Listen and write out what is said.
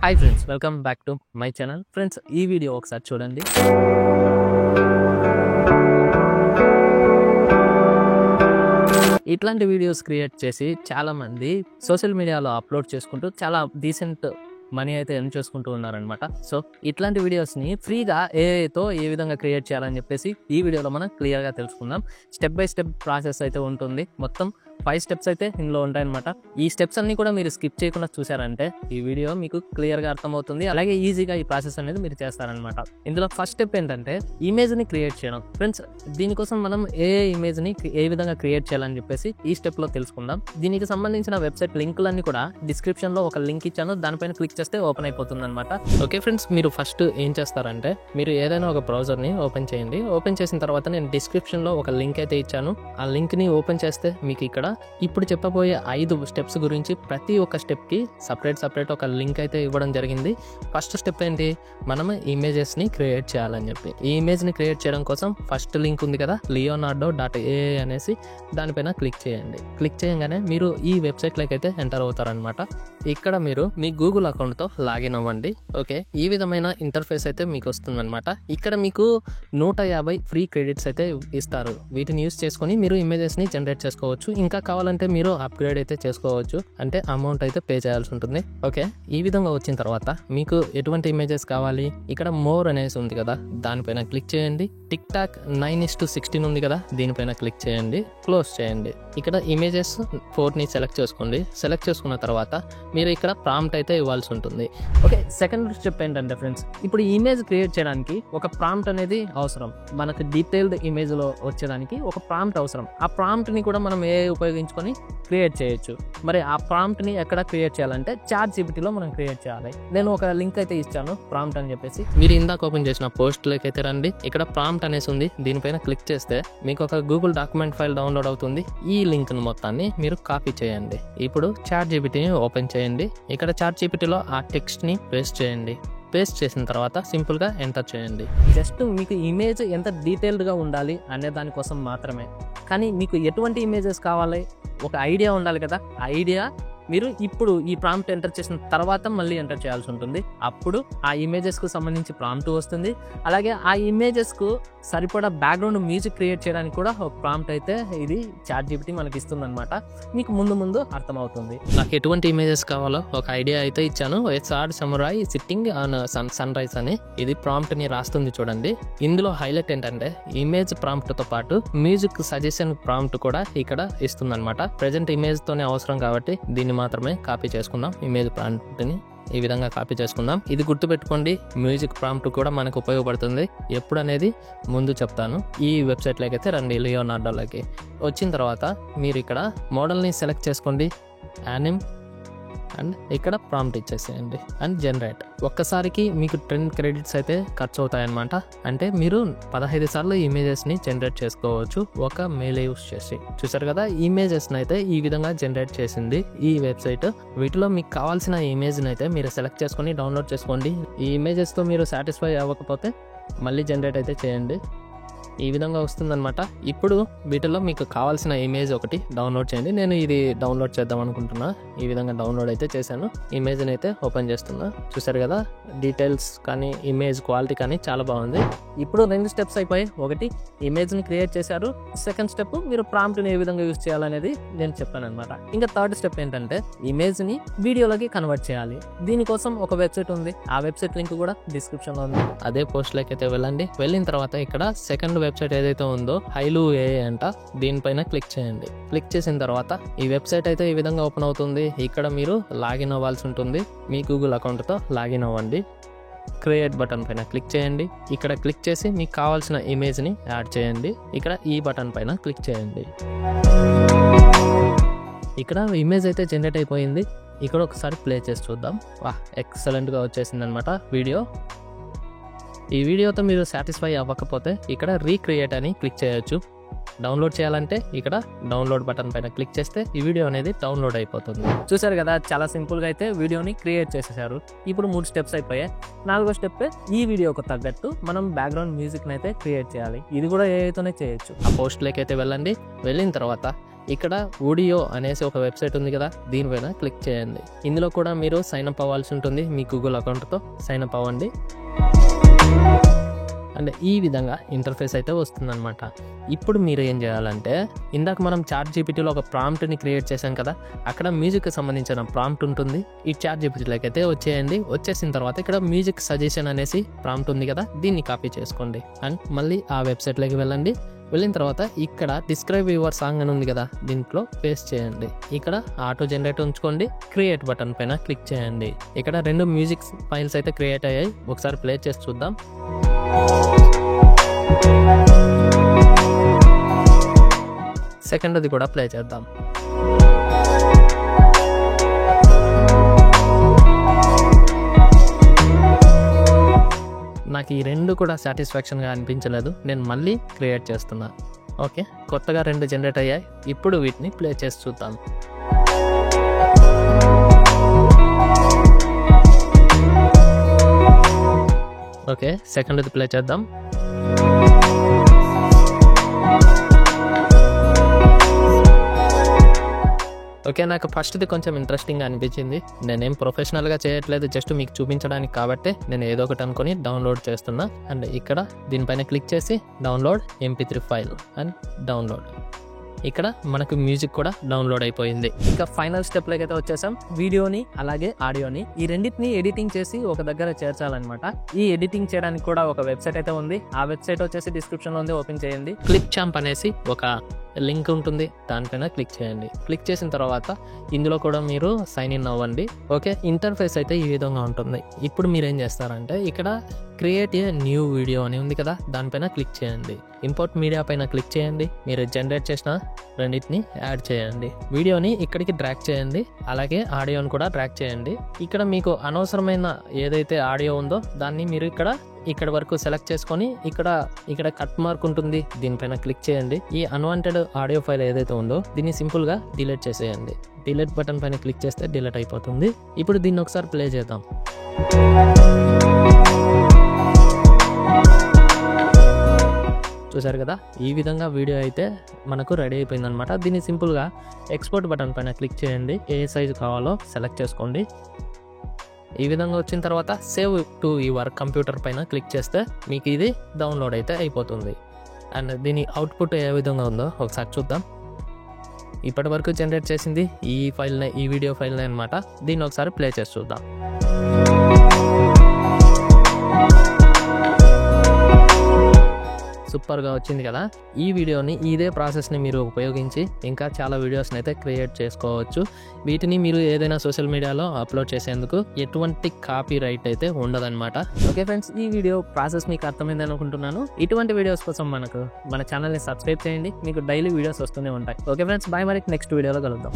Hi friends, welcome back to my channel. Friends, ఈ video ఒకసారి చూడండి. ఇట్లాంటి వీడియోస్ క్రియేట్ చేసి చాలామంది సోషల్ మీడియాలో అప్లోడ్ చేసుకుంటూ చాలా డీసెంట్ మనీ అయితే ఎర్న్ చేసుకుంటూ ఉన్నారనమాట. సో ఇట్లాంటి వీడియోస్ని ఫ్రీగా ఏఐతో ఏ విధంగా క్రియేట్ చేయాలని చెప్పేసి ఈ వీడియోలో మనం క్లియర్గా తెలుసుకుందాం. స్టెప్ బై స్టెప్ ప్రాసెస్ అయితే ఉంటుంది. మొత్తం 5 స్టెప్స్ అయితే ఇందులో ఉంటాయన్నమాట. ఈ స్టెప్స్ అన్ని కూడా మీరు స్కిప్ చేయకుండా చూసారంటే ఈ వీడియో మీకు క్లియర్గా అర్థమవుతుంది. అలాగే ఈజీగా ఈ ప్రాసెస్ అనేది మీరు చేస్తారనమాట. ఇందులో ఫస్ట్ స్టెప్ ఏంటంటే ఇమేజ్ని క్రియేట్ చేయడం. ఫ్రెండ్స్, దీనికోసం మనం ఏ ఇమేజ్ని ఏ విధంగా క్రియేట్ చేయాలని చెప్పేసి ఈ స్టెప్లో తెలుసుకుందాం. దీనికి సంబంధించిన వెబ్సైట్ లింకులన్నీ కూడా డిస్క్రిప్షన్లో ఒక లింక్ ఇచ్చాను, దానిపైన క్లిక్ చేస్తే ఓపెన్ అయిపోతుంది అనమాట. ఓకే ఫ్రెండ్స్, మీరు ఫస్ట్ ఏం చేస్తారంటే మీరు ఏదైనా ఒక బ్రౌజర్ని ఓపెన్ చేయండి. ఓపెన్ చేసిన తర్వాత నేను డిస్క్రిప్షన్లో ఒక లింక్ అయితే ఇచ్చాను. ఆ లింక్ని ఓపెన్ చేస్తే మీకు ఇక్కడ ఇప్పుడు చెప్పబోయే 5 స్టెప్స్ గురించి ప్రతి ఒక్క స్టెప్కి సపరేట్ ఒక లింక్ అయితే ఇవ్వడం జరిగింది. ఫస్ట్ స్టెప్ ఏంటి, మనం ఇమేజెస్ని క్రియేట్ చేయాలని చెప్పి ఈ ఇమేజ్ని క్రియేట్ చేయడం కోసం ఫస్ట్ లింక్ ఉంది కదా, leonardo.ai అనేసి దానిపైన క్లిక్ చేయండి. క్లిక్ చేయగానే మీరు ఈ వెబ్సైట్లోకి అయితే ఎంటర్ అవుతారనమాట. ఇక్కడ మీరు మీ గూగుల్ అకౌంట్తో లాగిన్ అవ్వండి. ఓకే, ఈ విధమైన ఇంటర్ఫేస్ అయితే మీకు వస్తుందన్నమాట. ఇక్కడ మీకు 150 ఫ్రీ క్రెడిట్స్ అయితే ఇస్తారు. వీటిని యూస్ చేసుకొని మీరు ఇమేజెస్ని జనరేట్ చేసుకోవచ్చు. ఇంకా కావాలంటే మీరు అప్గ్రేడ్ అయితే చేసుకోవచ్చు, అంటే అమౌంట్ అయితే పే చేయాల్సి ఉంటుంది. ఓకే, ఈ విధంగా వచ్చిన తర్వాత మీకు ఎటువంటి ఇమేజెస్ కావాలి, ఇక్కడ మోర్ అనేసి ఉంది కదా, దానిపైన క్లిక్ చేయండి. టిక్ టాక్ 9:16 ఉంది కదా, దీనిపైన క్లిక్ చేయండి, క్లోజ్ చేయండి. ఇక్కడ ఇమేజెస్ 4ని సెలెక్ట్ చేసుకోండి. సెలెక్ట్ చేసుకున్న తర్వాత మీరు ఇక్కడ ప్రాంప్ట్ అయితే ఇవ్వాల్సి ఉంటుంది. ఓకే, సెకండ్ స్టెప్ ఏంటంటే ఫ్రెండ్స్, ఇప్పుడు ఇమేజ్ క్రియేట్ చేయడానికి ఒక ప్రాంప్ట్ అనేది అవసరం. మనకు డీటెయిల్డ్ ఇమేజ్లో వచ్చేదానికి ఒక ప్రాంప్ట్ అవసరం. ఆ ప్రాంప్ట్ని కూడా మనం ఉపయోగించుకొని క్రియేట్ చేయొచ్చు. మరి ఆ ప్రాంప్ట్ని ఎక్కడ క్రియేట్ చేయాలంటే ChatGPTలో మనం క్రియేట్ చేయాలి. నేను ఒక లింక్ అయితే ఇచ్చాను, ప్రాంప్ట్ అని చెప్పేసి. మీరు ఇందాక ఓపెన్ చేసిన పోస్ట్లోకి అయితే రండి. ఇక్కడ ప్రాంప్ట్ అనేసి ఉంది, దీనిపైన క్లిక్ చేస్తే మీకు ఒక గూగుల్ డాక్యుమెంట్ ఫైల్ డౌన్లోడ్ అవుతుంది. ఈ లింక్ను మొత్తాన్ని మీరు కాపీ చేయండి. ఇప్పుడు ChatGPTని ఓపెన్ చేయండి. ఇక్కడ ChatGPTలో ఆ టెక్స్ట్ని పేస్ట్ చేయండి. పేస్ట్ చేసిన తర్వాత సింపుల్గా ఎంటర్ చేయండి. జస్ట్ మీకు ఇమేజ్ ఎంత డీటెయిల్డ్గా ఉండాలి అనే దానికోసం మాత్రమే. కానీ మీకు ఎటువంటి ఇమేజెస్ కావాలి ఒక ఐడియా ఉండాలి కదా, ఆ ఐడియా మీరు ఇప్పుడు ఈ ప్రాంప్ట్ ఎంటర్ చేసిన తర్వాత మళ్ళీ ఎంటర్ చేయాల్సి ఉంటుంది. అప్పుడు ఆ ఇమేజెస్కు సంబంధించి ప్రాంప్ట్ వస్తుంది. అలాగే ఆ ఇమేజెస్కు సరిపడా బ్యాక్గ్రౌండ్ మ్యూజిక్ క్రియేట్ చేయడానికి కూడా ఒక ప్రాంప్ట్ అయితే ఇది ChatGPT మనకి ఇస్తుంది అనమాట. మీకు ముందు అర్థమవుతుంది. నాకు ఎటువంటి ఇమేజెస్ కావాలో ఒక ఐడియా అయితే ఇచ్చాను. SR samurai sitting on sunrise అని ఇది ప్రాంప్ట్ని రాస్తుంది చూడండి. ఇందులో హైలైట్ ఏంటంటే ఇమేజ్ ప్రాంప్ట్తో పాటు మ్యూజిక్ సజెషన్ ప్రాంప్ట్ కూడా ఇక్కడ ఇస్తుంది అనమాట. ప్రెజెంట్ ఇమేజ్తోనే అవసరం కాబట్టి దీన్ని మాత్రమే కాపీ చేసుకుందాం. ఇమేజ్ ప్రాంప్ట్ని ఈ విధంగా కాపీ చేసుకుందాం. ఇది గుర్తుపెట్టుకోండి, మ్యూజిక్ ప్రాంప్ట్ కూడా మనకు ఉపయోగపడుతుంది. ఎప్పుడు అనేది ముందు చెప్తాను. ఈ వెబ్సైట్లోకి అయితే రండి, లియోనార్డోలోకి. వచ్చిన తర్వాత మీరు ఇక్కడ మోడల్ని సెలెక్ట్ చేసుకోండి, యానిమ్, అండ్ ఇక్కడ ప్రాంప్ట్ ఇచ్చేసేయండి అండ్ జనరేట్. ఒక్కసారికి మీకు 10 క్రెడిట్స్ అయితే ఖర్చు అవుతాయన్నమాట. అంటే మీరు 15 సార్లు ఇమేజెస్ని జనరేట్ చేసుకోవచ్చు ఒక మెయిల్ యూస్ చేసి. చూసారు కదా, ఇమేజెస్ని అయితే ఈ విధంగా జనరేట్ చేసింది ఈ వెబ్సైట్. వీటిలో మీకు కావాల్సిన ఇమేజ్ని అయితే మీరు సెలెక్ట్ చేసుకొని డౌన్లోడ్ చేసుకోండి. ఈ ఇమేజెస్తో మీరు సాటిస్ఫై అవ్వకపోతే మళ్ళీ జనరేట్ అయితే చేయండి. ఈ విధంగా వస్తుందన్నమాట. ఇప్పుడు వీటిలో మీకు కావాల్సిన ఇమేజ్ ఒకటి డౌన్లోడ్ చేయండి. నేను ఇది డౌన్లోడ్ చేద్దాం అనుకుంటున్నా. ఈ విధంగా డౌన్లోడ్ అయితే చేశాను. ఇమేజ్ని అయితే ఓపెన్ చేస్తున్నా. చూసారు కదా, డీటెయిల్స్ కానీ ఇమేజ్ క్వాలిటీ కానీ చాలా బాగుంది. ఇప్పుడు 2 స్టెప్స్ అయిపోయి. ఒకటి ఇమేజ్ని క్రియేట్ చేశారు, సెకండ్ స్టెప్ మీరు ప్రాంప్ట్ని ఏ విధంగా యూజ్ చేయాలనేది నేను చెప్పాను అనమాట. ఇంకా థర్డ్ స్టెప్ ఏంటంటే ఇమేజ్ని వీడియోలోకి కన్వర్ట్ చేయాలి. దీనికోసం ఒక వెబ్సైట్ ఉంది, ఆ వెబ్సైట్ లింక్ కూడా డిస్క్రిప్షన్లో ఉంది. అదే పోస్ట్లోకి అయితే వెళ్ళండి. వెళ్ళిన తర్వాత ఇక్కడ సెకండ్ వెబ్సైట్ ఏదైతే ఉందో హైలు AI అంట, దీనిపైన క్లిక్ చేయండి. క్లిక్ చేసిన తర్వాత ఈ వెబ్సైట్ అయితే ఈ విధంగా ఓపెన్ అవుతుంది. ఇక్కడ మీరు లాగిన్ అవ్వాల్సి ఉంటుంది. మీ గూగుల్ అకౌంట్తో లాగిన్ అవ్వండి. క్రియేట్ బటన్ పైన క్లిక్ చేయండి. ఇక్కడ క్లిక్ చేసి మీకు కావాల్సిన ఇమేజ్ని యాడ్ చేయండి. ఇక్కడ ఈ బటన్ పైన క్లిక్ చేయండి. ఇక్కడ ఇమేజ్ అయితే జనరేట్ అయిపోయింది. ఇక్కడ ఒకసారి ప్లే చేసి చూద్దాం. ఎక్సలెంట్గా వచ్చేసింది అనమాట వీడియో. ఈ వీడియోతో మీరు సాటిస్ఫై అవ్వకపోతే ఇక్కడ రీక్రియేట్ అని క్లిక్ చేయొచ్చు. డౌన్లోడ్ చేయాలంటే ఇక్కడ డౌన్లోడ్ బటన్ పైన క్లిక్ చేస్తే ఈ వీడియో అనేది డౌన్లోడ్ అయిపోతుంది. చూసారు కదా, చాలా సింపుల్గా అయితే వీడియోని క్రియేట్ చేసేసారు. ఇప్పుడు 3 స్టెప్స్ అయిపోయాయి. 4వ స్టెప్ ఈ వీడియోకి తగ్గట్టు మనం బ్యాక్గ్రౌండ్ మ్యూజిక్ని అయితే క్రియేట్ చేయాలి. ఇది కూడా ఏఐతోనే చేయొచ్చు. ఆ పోస్ట్లోకి అయితే వెళ్ళండి. వెళ్ళిన తర్వాత ఇక్కడ ఊడియో అనేసి ఒక వెబ్సైట్ ఉంది కదా, దీనిపైన క్లిక్ చేయండి. ఇందులో కూడా మీరు సైన్ అప్ అవ్వాల్సి ఉంటుంది. మీ గూగుల్ అకౌంట్తో సైన్ అప్ అవ్వండి. అండ్ ఈ విధంగా ఇంటర్ఫేస్ అయితే వస్తుందన్నమాట. ఇప్పుడు మీరు ఏం చేయాలంటే, ఇందాక మనం ChatGPTలో ఒక ప్రాంప్ట్ని క్రియేట్ చేశాం కదా, అక్కడ మ్యూజిక్కి సంబంధించిన ప్రాంప్ట్ ఉంటుంది. ఈ ChatGPTలోకి అయితే వచ్చేయండి. వచ్చేసిన తర్వాత ఇక్కడ మ్యూజిక్ సజెషన్ అనేసి ప్రాంప్ట్ ఉంది కదా, దీన్ని కాపీ చేసుకోండి. అండ్ మళ్ళీ ఆ వెబ్సైట్లోకి వెళ్ళండి. వెళ్ళిన తర్వాత ఇక్కడ డిస్క్రైబ్ యువర్ సాంగ్ అని ఉంది కదా, దీంట్లో పేస్ట్ చేయండి. ఇక్కడ ఆటో జనరేట్ ఉంచుకోండి. క్రియేట్ బటన్ పైన క్లిక్ చేయండి. ఇక్కడ 2 మ్యూజిక్ ఫైల్స్ అయితే క్రియేట్ అయ్యాయి. ఒకసారి ప్లే చేసి చూద్దాం. సెకండ్ అది కూడా ప్లే చేద్దాం. నాకు ఈ 2 కూడా సాటిస్ఫాక్షన్గా అనిపించలేదు. నేను మళ్ళీ క్రియేట్ చేస్తున్నా. ఓకే, కొత్తగా 2 జనరేట్ అయ్యాయి. ఇప్పుడు వీటిని ప్లే చేసి చూద్దాం. ఓకే, సెకండ్ అది ప్లే చేద్దాం. ఓకే, నాకు ఫస్ట్ది కొంచెం ఇంట్రెస్టింగ్గా అనిపించింది. నేనేం ప్రొఫెషనల్గా చేయట్లేదు, జస్ట్ మీకు చూపించడానికి కాబట్టి నేను ఏదో ఒకటి అనుకొని డౌన్లోడ్ చేస్తున్నా. అండ్ ఇక్కడ దీనిపైన క్లిక్ చేసి download MP3 file and download. ఇక్కడ మనకు మ్యూజిక్ కూడా డౌన్లోడ్ అయిపోయింది. ఇంకా ఫైనల్ స్టెప్లోకి అయితే వచ్చేసాం. వీడియోని అలాగే ఆడియోని ఈ రెండింటిని ఎడిటింగ్ చేసి ఒక దగ్గర చేర్చాలన్నమాట. ఈ ఎడిటింగ్ చేయడానికి కూడా ఒక వెబ్సైట్ అయితే ఉంది. ఆ వెబ్సైట్ వచ్చేసి డిస్క్రిప్షన్లో ఉంది, ఓపెన్ చేయండి. క్లిప్ చాంప్ అనేసి ఒక లింక్ ఉంటుంది, దానిపైన క్లిక్ చేయండి. క్లిక్ చేసిన తర్వాత ఇందులో కూడా మీరు సైన్ ఇన్ అవ్వండి. ఓకే, ఇంటర్ఫేస్ అయితే ఈ విధంగా ఉంటుంది. ఇప్పుడు మీరు ఏం చేస్తారంటే, ఇక్కడ క్రియేట్ ఏ న్యూ వీడియో అని ఉంది కదా, దానిపైన క్లిక్ చేయండి. ఇంపోర్ట్ మీడియా పైన క్లిక్ చేయండి. మీరు జనరేట్ చేసిన రెండింటిని యాడ్ చేయండి. వీడియోని ఇక్కడికి డ్రాగ్ చేయండి, అలాగే ఆడియోని కూడా డ్రాగ్ చేయండి. ఇక్కడ మీకు అనవసరమైన ఏదైతే ఆడియో ఉందో దాన్ని మీరు ఇక్కడ వరకు సెలెక్ట్ చేసుకొని ఇక్కడ కట్ మార్క్ ఉంటుంది, దీనిపైన క్లిక్ చేయండి. ఈ అన్వాంటెడ్ ఆడియో ఫైల్ ఏదైతే ఉందో దీన్ని సింపుల్ గా డిలీట్ చేసేయండి. డిలీట్ బటన్ పైన క్లిక్ చేస్తే డిలీట్ అయిపోతుంది. ఇప్పుడు దీన్ని ఒకసారి ప్లే చేద్దాం. చూసారు కదా, ఈ విధంగా వీడియో అయితే మనకు రెడీ అయిపోయింది అనమాట. దీన్ని సింపుల్గా ఎక్స్పోర్ట్ బటన్ పైన క్లిక్ చేయండి. ఏ సైజు కావాలో సెలెక్ట్ చేసుకోండి. ఈ విధంగా వచ్చిన తర్వాత సేవ్ టు యువర్ కంప్యూటర్ పైన క్లిక్ చేస్తే మీకు ఇది డౌన్లోడ్ అయితే అయిపోతుంది. అండ్ దీని అవుట్పుట్ ఏ విధంగా ఉందో ఒకసారి చూద్దాం. ఇప్పటి వరకు జనరేట్ చేసింది ఈ వీడియో ఫైల్నే అనమాట. దీన్ని ఒకసారి ప్లే చేసి చూద్దాం. సూపర్గా వచ్చింది కదా. ఈ వీడియోని ఇదే ప్రాసెస్ని మీరు ఉపయోగించి ఇంకా చాలా వీడియోస్ని అయితే క్రియేట్ చేసుకోవచ్చు. వీటిని మీరు ఏదైనా సోషల్ మీడియాలో అప్లోడ్ చేసేందుకు ఎటువంటి కాపీ రైట్ అయితే ఉండదన్నమాట. ఓకే ఫ్రెండ్స్, ఈ వీడియో ప్రాసెస్ మీకు అర్థమైంది అనుకుంటున్నాను. ఇటువంటి వీడియోస్ కోసం మన ఛానల్ని సబ్స్క్రైబ్ చేయండి. మీకు డైలీ వీడియోస్ వస్తూనే ఉంటాయి. Okay friends, bye. మరి నెక్స్ట్ వీడియోలో కలుద్దాం.